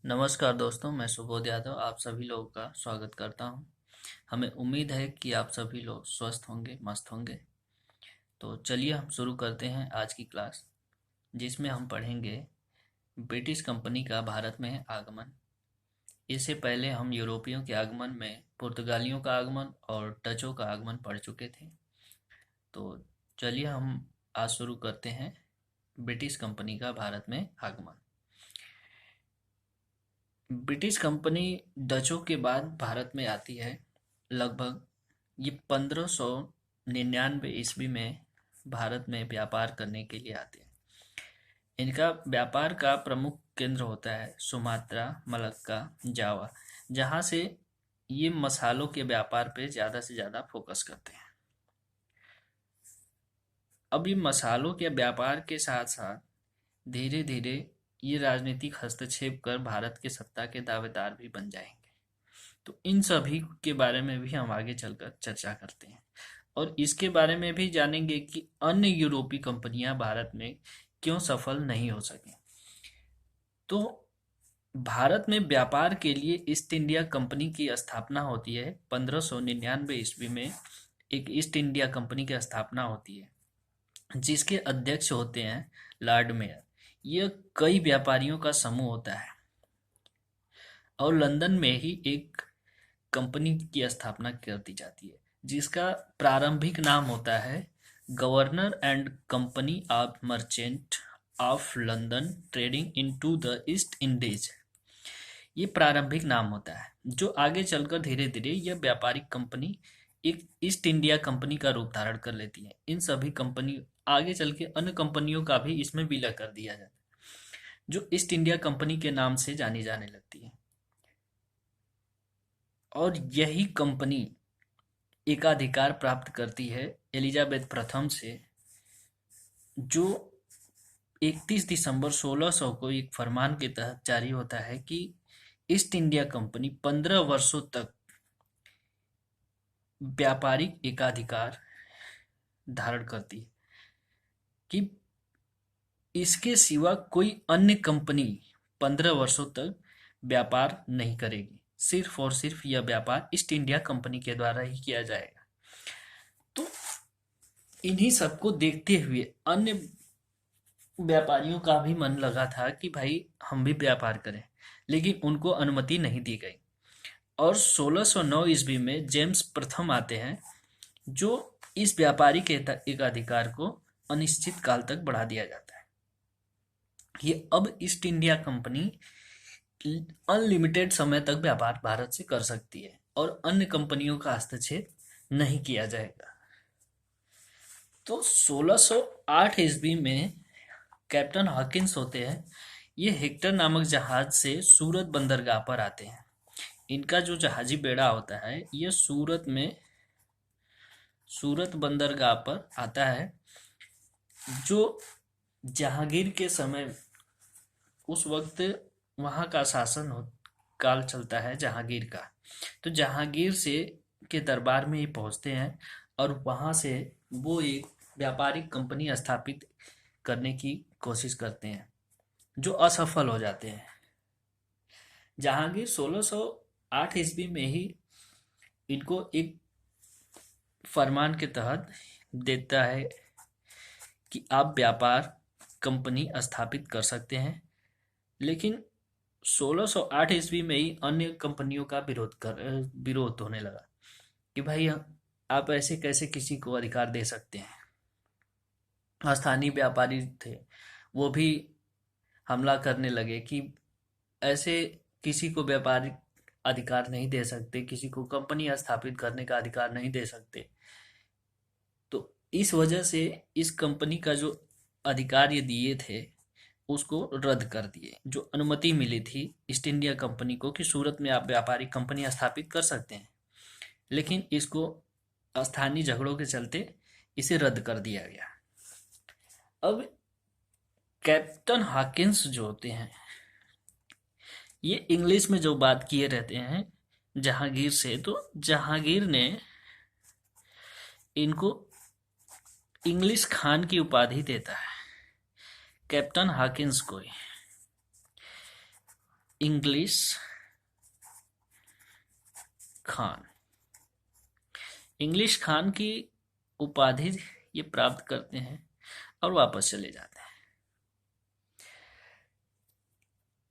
नमस्कार दोस्तों, मैं सुबोध यादव आप सभी लोगों का स्वागत करता हूं। हमें उम्मीद है कि आप सभी लोग स्वस्थ होंगे, मस्त होंगे। तो चलिए हम शुरू करते हैं आज की क्लास, जिसमें हम पढ़ेंगे ब्रिटिश कंपनी का भारत में आगमन। इससे पहले हम यूरोपियों के आगमन में पुर्तगालियों का आगमन और डचों का आगमन पढ़ चुके थे। तो चलिए हम आज शुरू करते हैं ब्रिटिश कंपनी का भारत में आगमन। ब्रिटिश कंपनी डचों के बाद भारत में आती है। लगभग ये 1599 ईस्वी में भारत में व्यापार करने के लिए आते हैं। इनका व्यापार का प्रमुख केंद्र होता है सुमात्रा, मलक्का, जावा, जहाँ से ये मसालों के व्यापार पे ज़्यादा से ज़्यादा फोकस करते हैं। अब ये मसालों के व्यापार के साथ साथ धीरे धीरे ये राजनीतिक हस्तक्षेप कर भारत के सत्ता के दावेदार भी बन जाएंगे। तो इन सभी के बारे में भी हम आगे चलकर चर्चा करते हैं और इसके बारे में भी जानेंगे कि अन्य यूरोपीय कंपनियां भारत में क्यों सफल नहीं हो सकी। तो भारत में व्यापार के लिए ईस्ट इंडिया कंपनी की स्थापना होती है 1599 ईस्वी में। एक ईस्ट इंडिया कंपनी की स्थापना होती है जिसके अध्यक्ष होते हैं लॉर्ड मेयर। यह कई व्यापारियों का समूह होता है और लंदन में ही एक कंपनी की स्थापना कर दी जाती है जिसका प्रारंभिक नाम होता है governor and company of merchant of London trading into the east Indies. ये प्रारंभिक नाम होता है जो आगे चलकर धीरे धीरे यह व्यापारिक कंपनी एक ईस्ट इंडिया कंपनी का रूप धारण कर लेती है। इन सभी कंपनी आगे चल के अन्य कंपनियों का भी इसमें विलय कर दिया जाता है जो ईस्ट इंडिया कंपनी के नाम से जानी जाने लगती है। और यही कंपनी एकाधिकार प्राप्त करती है एलिजाबेथ प्रथम से, जो 31 दिसंबर 1600 को एक फरमान के तहत जारी होता है कि ईस्ट इंडिया कंपनी 15 वर्षों तक व्यापारिक एकाधिकार धारण करती है कि इसके सिवा कोई अन्य कंपनी 15 वर्षों तक व्यापार नहीं करेगी। सिर्फ और सिर्फ यह व्यापार ईस्ट इंडिया कंपनी के द्वारा ही किया जाएगा। तो इन्हीं सबको देखते हुए अन्य व्यापारियों का भी मन लगा था कि भाई हम भी व्यापार करें, लेकिन उनको अनुमति नहीं दी गई। और 1609 ईस्वी में जेम्स प्रथम आते हैं जो इस व्यापारिक एकाधिकार को अनिश्चित काल तक बढ़ा दिया जाता है। ये अब ईस्ट इंडिया कंपनी अनलिमिटेड समय तक व्यापार भारत से कर सकती है और अन्य कंपनियों का हस्तक्षेप नहीं किया जाएगा। तो 1608 ईस्वी में कैप्टन हॉकिंस होते हैं। ये हेक्टर नामक जहाज से सूरत बंदरगाह पर आते हैं। इनका जो जहाजी बेड़ा होता है ये सूरत बंदरगाह पर आता है, जो जहांगीर के समय उस वक्त वहाँ का काल चलता है जहांगीर का। तो जहांगीर से के दरबार में ये पहुँचते हैं और वहाँ से वो एक व्यापारिक कंपनी स्थापित करने की कोशिश करते हैं जो असफल हो जाते हैं। जहांगीर 1608 ईस्वी में ही इनको एक फरमान के तहत देता है कि आप व्यापार कंपनी स्थापित कर सकते हैं, लेकिन 1608 ईस्वी में ही अन्य कंपनियों का विरोध होने लगा कि भाई आप ऐसे कैसे किसी को अधिकार दे सकते हैं। स्थानीय व्यापारी थे वो भी हमला करने लगे कि ऐसे किसी को व्यापारिक अधिकार नहीं दे सकते, किसी को कंपनी स्थापित करने का अधिकार नहीं दे सकते। तो इस वजह से इस कंपनी का जो अधिकार ये दिए थे उसको रद्द कर दिए। जो अनुमति मिली थी ईस्ट इंडिया कंपनी को कि सूरत में आप व्यापारिक कंपनी स्थापित कर सकते हैं, लेकिन इसको स्थानीय झगड़ों के चलते इसे रद्द कर दिया गया। अब कैप्टन हॉकिंस जो होते हैं ये इंग्लिश में जो बात किए रहते हैं जहांगीर से, तो जहांगीर ने इनको इंग्लिश खान की उपाधि देता है कैप्टन हॉकिंस को। इंग्लिश खान। इंग्लिश खान की उपाधि ये प्राप्त करते हैं और वापस चले जाते हैं।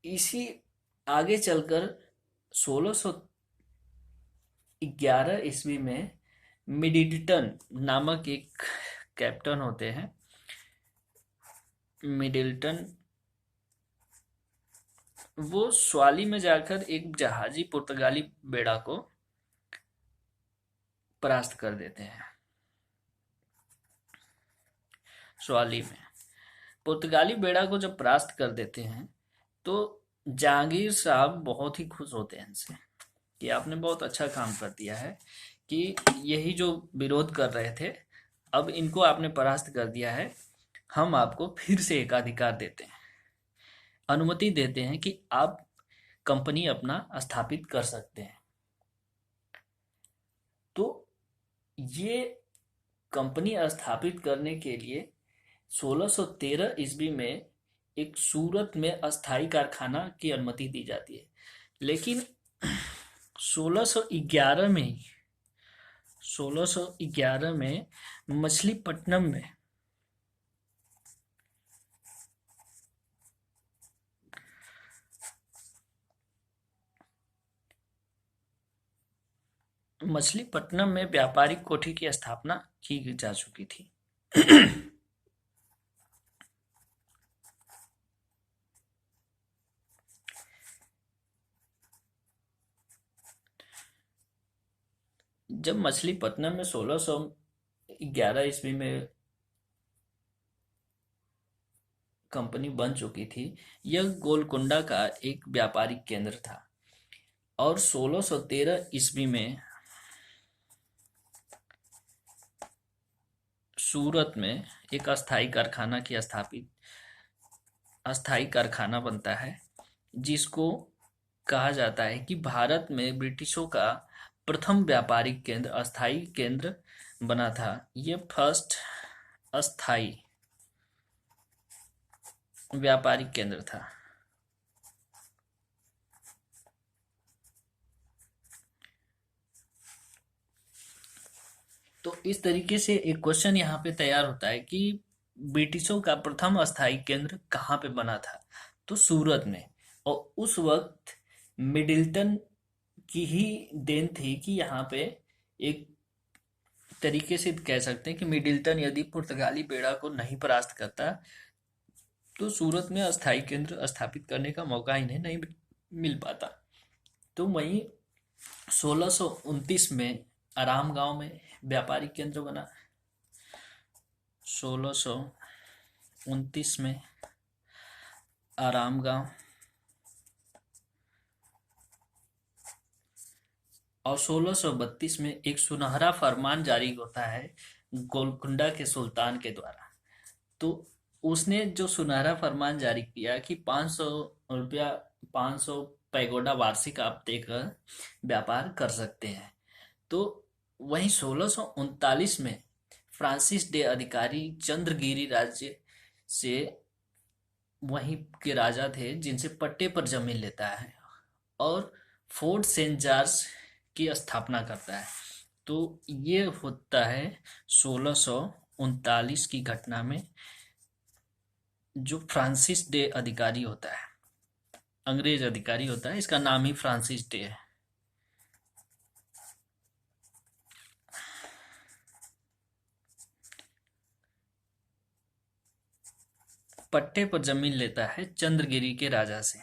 इसी आगे चलकर 1611 ईस्वी में मिडिल्टन नामक एक कैप्टन होते हैं। मिडिल्टन वो स्वाली में जाकर एक जहाजी पुर्तगाली बेड़ा को परास्त कर देते हैं। स्वाली में पुर्तगाली बेड़ा को जब परास्त कर देते हैं तो जहांगीर साहब बहुत ही खुश होते हैं इनसे कि आपने बहुत अच्छा काम कर दिया है, कि यही जो विरोध कर रहे थे अब इनको आपने परास्त कर दिया है, हम आपको फिर से एकाधिकार देते हैं, अनुमति देते हैं कि आप कंपनी अपना स्थापित कर सकते हैं। तो ये कंपनी स्थापित करने के लिए 1613 ईस्वी में एक सूरत में अस्थाई कारखाना की अनुमति दी जाती है। लेकिन 1611 में 1611 में मछलीपट्टनम में मछलीपट्टनम में व्यापारिक कोठी की स्थापना की जा चुकी थी। जब मछलीपट्टनम में 1611 ईस्वी में कंपनी बन चुकी थी, यह गोलकुंडा का एक व्यापारिक केंद्र था और 1613 ईस्वी में सूरत में एक अस्थाई कारखाना बनता है, जिसको कहा जाता है कि भारत में ब्रिटिशों का प्रथम व्यापारिक केंद्र, अस्थाई केंद्र बना था। ये फर्स्ट अस्थाई व्यापारिक केंद्र था। तो इस तरीके से एक क्वेश्चन यहाँ पे तैयार होता है कि ब्रिटिशों का प्रथम अस्थाई केंद्र कहाँ पे बना था, तो सूरत में। और उस वक्त मिडिल्टन की ही देन थी कि यहाँ पे एक तरीके से कह सकते हैं कि मिडिल्टन यदि पुर्तगाली बेड़ा को नहीं परास्त करता तो सूरत में अस्थाई केंद्र स्थापित करने का मौका इन्हें नहीं मिल पाता। तो वहीं 1629 में आराम गांव में व्यापारिक केंद्र बना। 1629 में आराम गांव और 1632 में एक सुनहरा फरमान जारी होता है गोलकुंडा के सुल्तान के द्वारा। तो उसने जो सुनहरा फरमान जारी किया कि 500 रुपया 500 पैगोडा वार्षिक आप देकर व्यापार कर सकते हैं। तो वहीं 1639 में फ्रांसिस डे अधिकारी चंद्रगिरी राज्य से वहीं के राजा थे जिनसे पट्टे पर जमीन लेता है और फोर्ट सेंट जॉर्ज की स्थापना करता है। तो ये होता है 1639 की घटना में जो फ्रांसिस डे अधिकारी होता है, अंग्रेज अधिकारी होता है, इसका नाम ही फ्रांसिस डे है। पट्टे पर जमीन लेता है चंद्रगिरी के राजा से।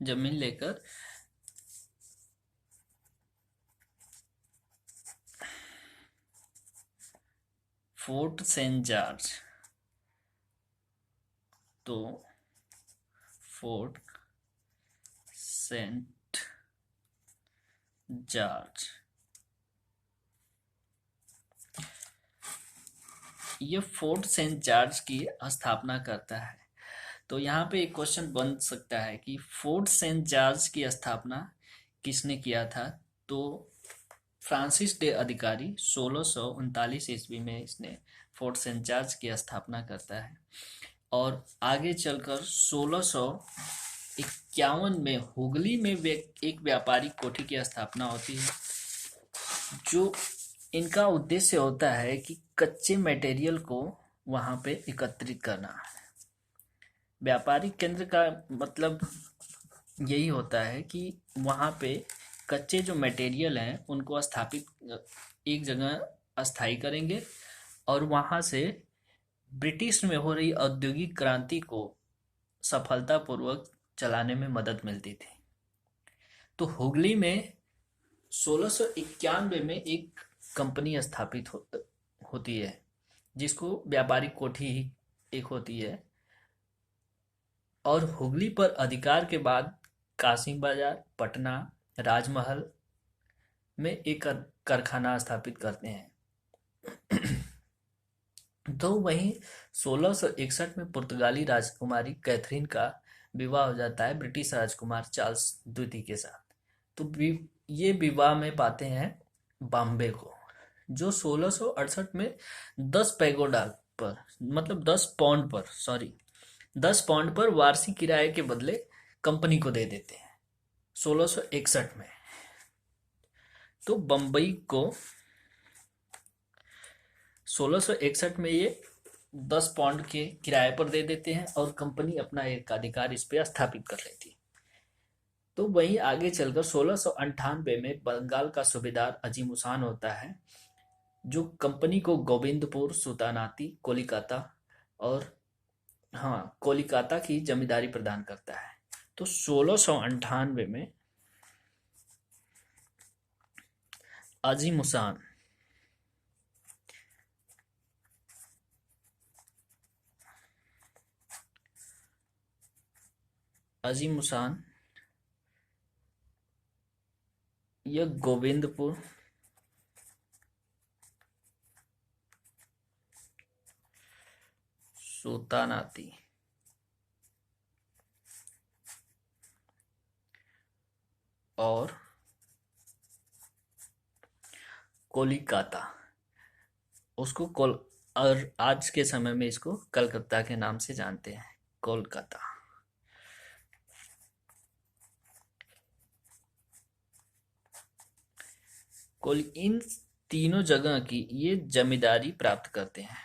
जमीन लेकर फोर्ट सेंट जॉर्ज, तो फोर्ट सेंट जॉर्ज ये फोर्ट सेंट जॉर्ज की स्थापना करता है। तो यहाँ पे एक क्वेश्चन बन सकता है कि फोर्ट सेंट जॉर्ज की स्थापना किसने किया था। तो फ्रांसिस डे अधिकारी 1639 ईस्वी में इसने फोर्ट सेंट जॉर्ज की स्थापना करता है। और आगे चलकर 1651 में हुगली में एक व्यापारिक कोठी की स्थापना होती है, जो इनका उद्देश्य होता है कि कच्चे मटेरियल को वहां पे एकत्रित करना। व्यापारिक केंद्र का मतलब यही होता है कि वहाँ पे कच्चे जो मटेरियल हैं उनको स्थापित एक जगह अस्थायी करेंगे, और वहाँ से ब्रिटिश में हो रही औद्योगिक क्रांति को सफलतापूर्वक चलाने में मदद मिलती थी। तो हुगली में 1691 में एक कंपनी स्थापित होती है, जिसको व्यापारिक कोठी ही एक होती है। और हुगली पर अधिकार के बाद कासिम बाजार, पटना, राजमहल में एक कारखाना स्थापित करते हैं। तो वहीं 1661 में पुर्तगाली राजकुमारी कैथरीन का विवाह हो जाता है ब्रिटिश राजकुमार चार्ल्स द्वितीय के साथ। तो ये विवाह में पाते हैं बॉम्बे को, जो 1668 में 10 पैगोडा पर, मतलब 10 पाउंड पर वार्षिक किराए के बदले कंपनी को दे देते हैं 1661 में। तो बम्बई को 1661 में ये 10 पाउंड के किराए पर दे देते हैं और कंपनी अपना एक अधिकार इस पे स्थापित कर लेती है। तो वहीं आगे चलकर 1698 में बंगाल का सूबेदार अजीम उसान होता है, जो कंपनी को गोविंदपुर, सुल्तानाती, कोलिकाता की जमींदारी प्रदान करता है। तो 1698 में अजीम उसान यह गोविंदपुर, सुल्तानाती और कोलिकाता, और आज के समय में इसको कलकत्ता के नाम से जानते हैं, कोलकाता। इन तीनों जगह की ये जमींदारी प्राप्त करते हैं।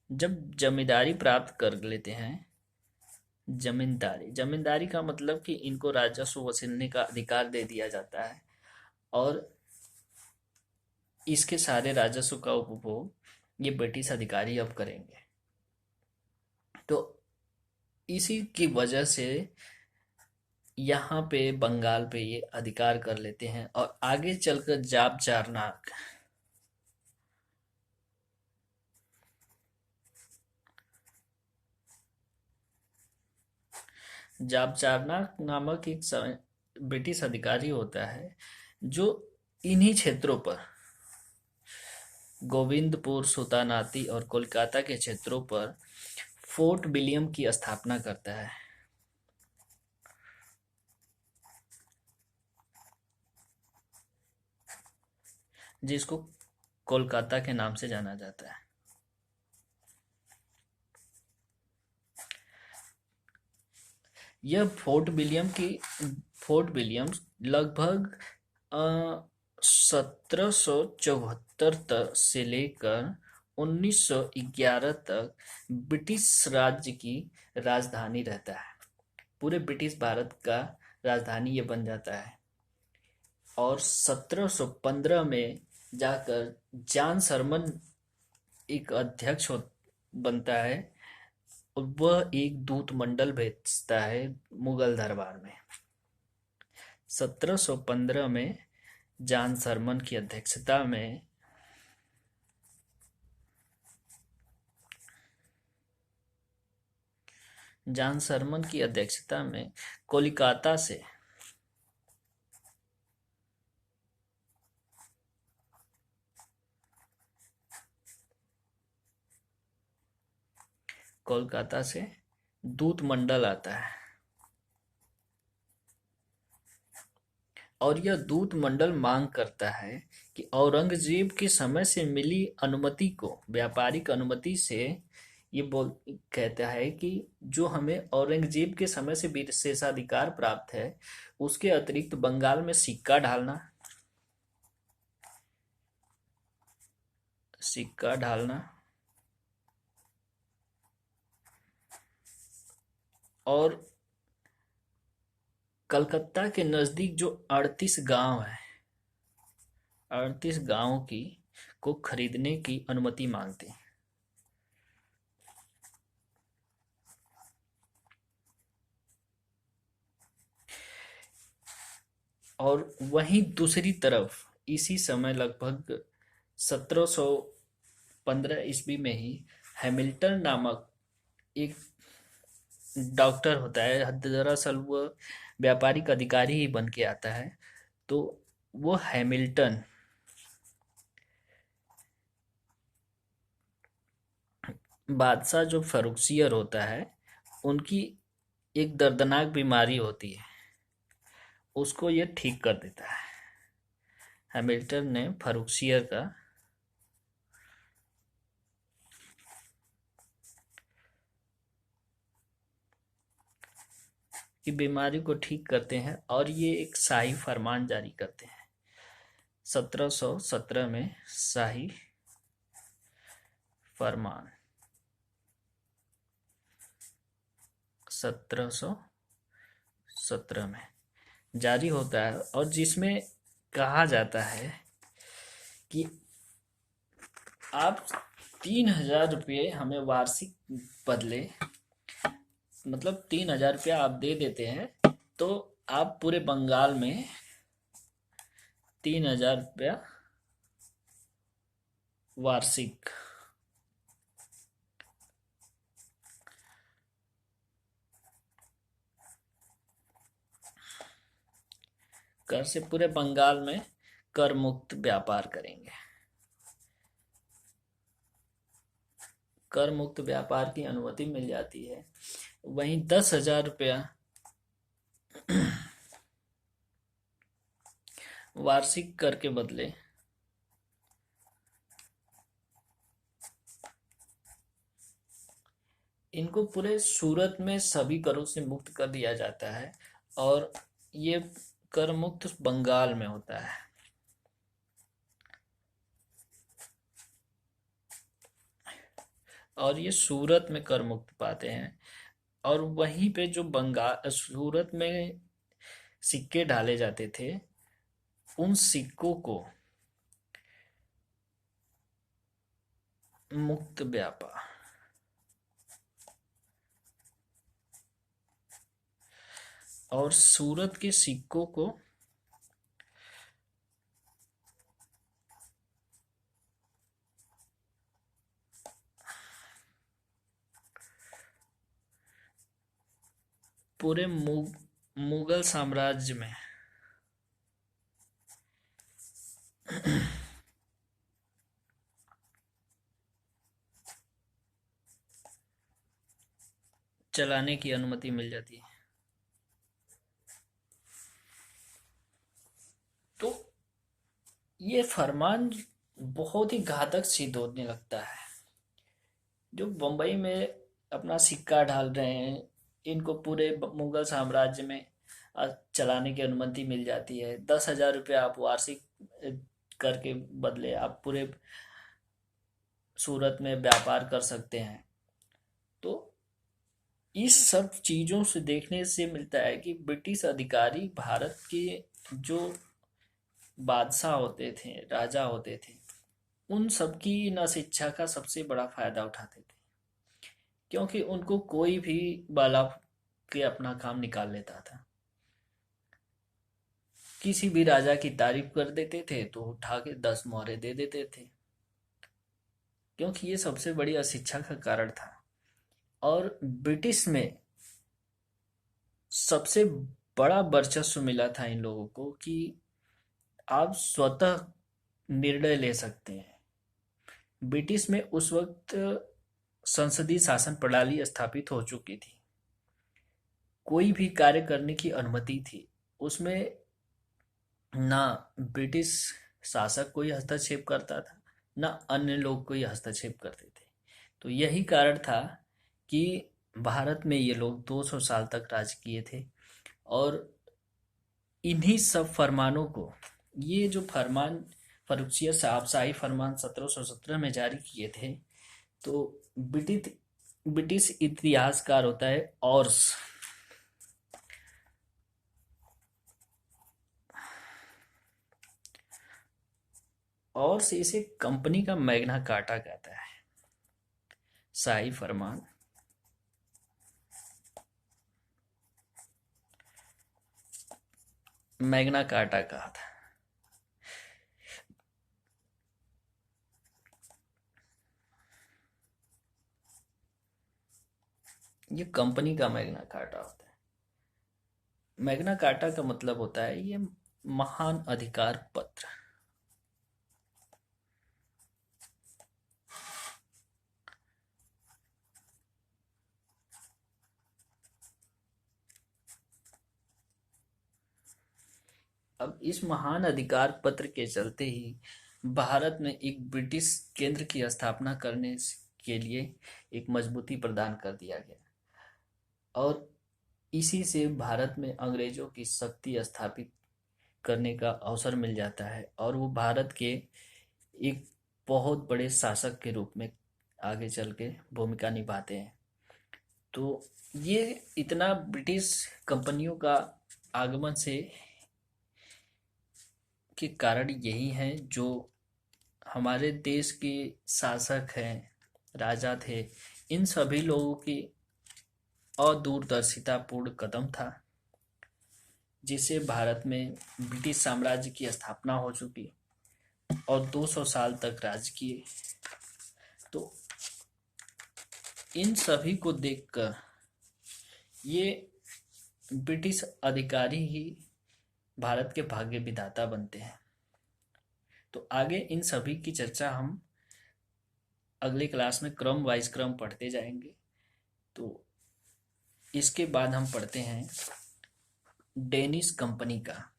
जब जमींदारी प्राप्त कर लेते हैं, जमींदारी का मतलब कि इनको राजस्व वसूलने का अधिकार दे दिया जाता है, और इसके सारे राजस्व का उपभोग ये ब्रिटिश अधिकारी अब करेंगे। तो इसी की वजह से यहाँ पे बंगाल पे ये अधिकार कर लेते हैं। और आगे चलकर जाबचारनाक नामक एक ब्रिटिश अधिकारी होता है, जो इन्हीं क्षेत्रों पर, गोविंदपुर, सुल्तानाती और कोलकाता के क्षेत्रों पर फोर्ट विलियम की स्थापना करता है, जिसको कोलकाता के नाम से जाना जाता है। यह फोर्ट विलियम लगभग 1774 से लेकर 1911 तक ब्रिटिश राज्य की राजधानी रहता है। पूरे ब्रिटिश भारत का राजधानी ये बन जाता है। और 1715 में जाकर जॉन सरमन एक अध्यक्ष बनता है, और वह एक दूत मंडल भेजता है मुगल दरबार में। 1715 में जॉन सरमन की अध्यक्षता में कोलकाता से दूत मंडल आता है, और यह दूत मंडल मांग करता है कि औरंगजेब के समय से मिली अनुमति को, व्यापारिक अनुमति से, ये बोल कहता है कि जो हमें औरंगजेब के समय से विशेषाधिकार प्राप्त है, उसके अतिरिक्त बंगाल में सिक्का ढालना, सिक्का ढालना और कलकत्ता के नजदीक जो 38 गांव है, 38 गांवों की को खरीदने की अनुमति मांगते हैं। और वहीं दूसरी तरफ इसी समय लगभग 1715 ईस्वी में ही हैमिल्टन नामक एक डॉक्टर होता है, दरअसल वो व्यापारिक अधिकारी ही बन के आता है। तो वो हैमिल्टन बादशाह जो फरुखसियर होता है, उनकी एक दर्दनाक बीमारी होती है, उसको ये ठीक कर देता है। हैमिल्टन ने फरुखसियर का की बीमारी को ठीक करते हैं और ये एक शाही फरमान जारी करते हैं 1717 में। शाही फरमान 1717 में जारी होता है, और जिसमें कहा जाता है कि आप 3000 रुपये हमें वार्षिक बदले, मतलब 3000 रुपया आप दे देते हैं तो आप पूरे बंगाल में 3000 रुपया वार्षिक कर से पूरे बंगाल में कर मुक्त व्यापार करेंगे। कर मुक्त व्यापार की अनुमति मिल जाती है। वहीं 10,000 रुपया वार्षिक कर के बदले इनको पूरे सूरत में सभी करों से मुक्त कर दिया जाता है, और ये कर मुक्त बंगाल में होता है। और ये सूरत में कर मुक्त पाते हैं। और वहीं पे जो बंगाल सूरत में सिक्के ढाले जाते थे, उन सिक्कों को मुक्त व्यापार, और सूरत के सिक्कों को पूरे मुगल साम्राज्य में चलाने की अनुमति मिल जाती है। तो ये फरमान बहुत ही घातक सिद्ध होने लगता है। जो बंबई में अपना सिक्का ढाल रहे हैं, इनको पूरे मुगल साम्राज्य में चलाने की अनुमति मिल जाती है। 10,000 रुपया आप वार्षिक करके बदले आप पूरे सूरत में व्यापार कर सकते हैं। तो इस सब चीज़ों से देखने से मिलता है कि ब्रिटिश अधिकारी भारत के जो बादशाह होते थे, राजा होते थे, उन सब की इन अशिक्षा का सबसे बड़ा फायदा उठाते थे, क्योंकि उनको कोई भी बाला के अपना काम निकाल लेता था। किसी भी राजा की तारीफ कर देते थे तो उठा के 10 मोहरे दे देते थे, क्योंकि ये सबसे बड़ी अशिक्षा का कारण था। और ब्रिटिश में सबसे बड़ा वर्चस्व मिला था इन लोगों को कि आप स्वतः निर्णय ले सकते हैं। ब्रिटिश में उस वक्त संसदीय शासन प्रणाली स्थापित हो चुकी थी। कोई भी कार्य करने की अनुमति थी, उसमें ना ब्रिटिश शासक कोई हस्तक्षेप करता था, ना अन्य लोग कोई हस्तक्षेप करते थे। तो यही कारण था कि भारत में ये लोग 200 साल तक राज किए थे। और इन्हीं सब फरमानों को, ये जो फरमान फर्रुखियत साहब शाही फरमान 1717 में जारी किए थे, तो ब्रिटिश ब्रिटिश इतिहासकार होता है और से इसे कंपनी का मैग्ना कार्टा कहता है। शाही फरमान मैग्ना कार्टा कहा था। ये कंपनी का मैग्ना कार्टा होता है। मैग्ना कार्टा का मतलब होता है ये महान अधिकार पत्र। अब इस महान अधिकार पत्र के चलते ही भारत में एक ब्रिटिश केंद्र की स्थापना करने के लिए एक मजबूती प्रदान कर दिया गया, और इसी से भारत में अंग्रेजों की शक्ति स्थापित करने का अवसर मिल जाता है, और वो भारत के एक बहुत बड़े शासक के रूप में आगे चल के भूमिका निभाते हैं। तो ये इतना ब्रिटिश कंपनियों का आगमन से के कारण यही है जो हमारे देश के शासक हैं, राजा थे, इन सभी लोगों की अदूरदर्शितापूर्ण कदम था, जिससे भारत में ब्रिटिश साम्राज्य की स्थापना हो चुकी और 200 साल तक राज किए। तो इन सभी को देखकर ये ब्रिटिश अधिकारी ही भारत के भाग्य विधाता बनते हैं। तो आगे इन सभी की चर्चा हम अगले क्लास में क्रम वाइज क्रम पढ़ते जाएंगे। तो इसके बाद हम पढ़ते हैं डेनिश कंपनी का,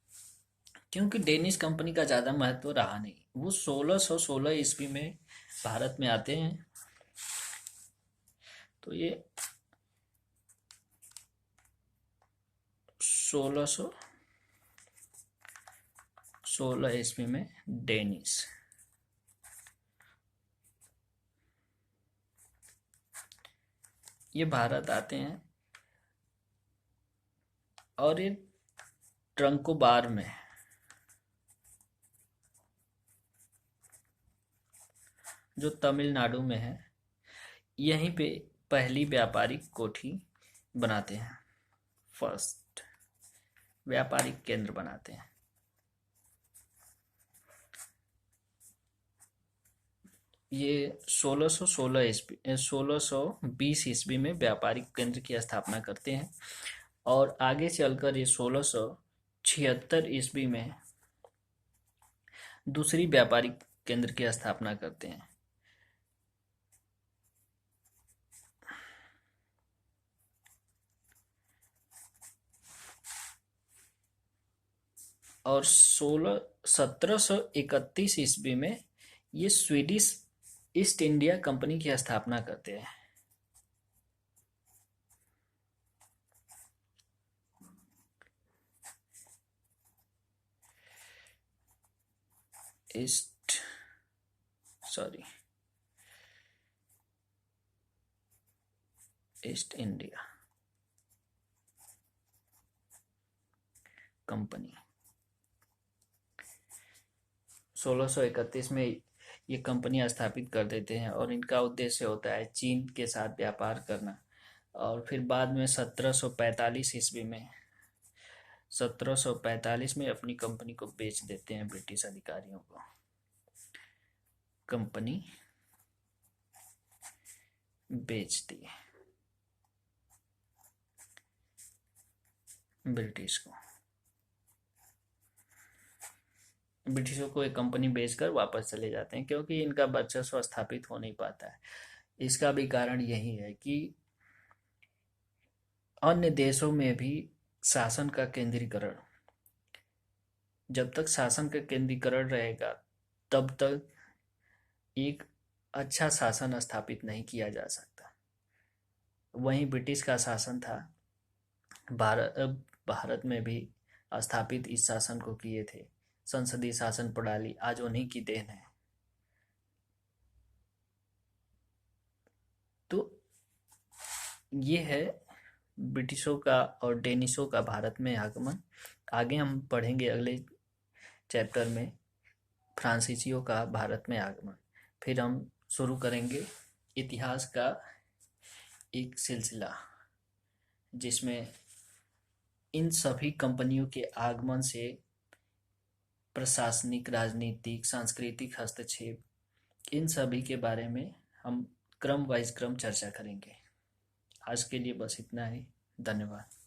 क्योंकि डेनिश कंपनी का ज़्यादा महत्व रहा नहीं। वो 1616 ईस्वी में भारत में आते हैं। तो ये 1616 ईस्वी में डेनिश ये भारत आते हैं, और ये ट्रंकोबार में, जो तमिलनाडु में है, यहीं पे पहली व्यापारिक कोठी बनाते हैं। फर्स्ट व्यापारिक केंद्र बनाते हैं। ये 1620 ईस्वी में व्यापारिक केंद्र की स्थापना करते हैं, और आगे चलकर ये 1676 ईस्वी में दूसरी व्यापारिक केंद्र की स्थापना करते हैं। और 1731 ईस्वी में ये स्वीडिश ईस्ट इंडिया कंपनी की स्थापना करते हैं। ईस्ट इंडिया कंपनी 1631 में ये कंपनी स्थापित कर देते हैं, और इनका उद्देश्य होता है चीन के साथ व्यापार करना। और फिर बाद में 1745 ईस्वी में 1745 में अपनी कंपनी को बेच देते हैं ब्रिटिश अधिकारियों को। कंपनी बेच दी ब्रिटिशों को एक कंपनी बेचकर वापस चले जाते हैं, क्योंकि इनका वर्चस्व स्थापित हो नहीं पाता है। इसका भी कारण यही है कि अन्य देशों में भी शासन का केंद्रीकरण, जब तक शासन का केंद्रीकरण रहेगा तब तक एक अच्छा शासन स्थापित नहीं किया जा सकता। वहीं ब्रिटिश का शासन था, भारत भारत में भी स्थापित इस शासन को किए थे। संसदीय शासन प्रणाली आज उन्हीं की देन है। तो ये है ब्रिटिशों का और डेनिशों का भारत में आगमन। आगे हम पढ़ेंगे अगले चैप्टर में फ्रांसीसियों का भारत में आगमन। फिर हम शुरू करेंगे इतिहास का एक सिलसिला, जिसमें इन सभी कंपनियों के आगमन से प्रशासनिक, राजनीतिक, सांस्कृतिक हस्तक्षेप, इन सभी के बारे में हम क्रम वाइज क्रम चर्चा करेंगे। आज के लिए बस इतना ही। धन्यवाद।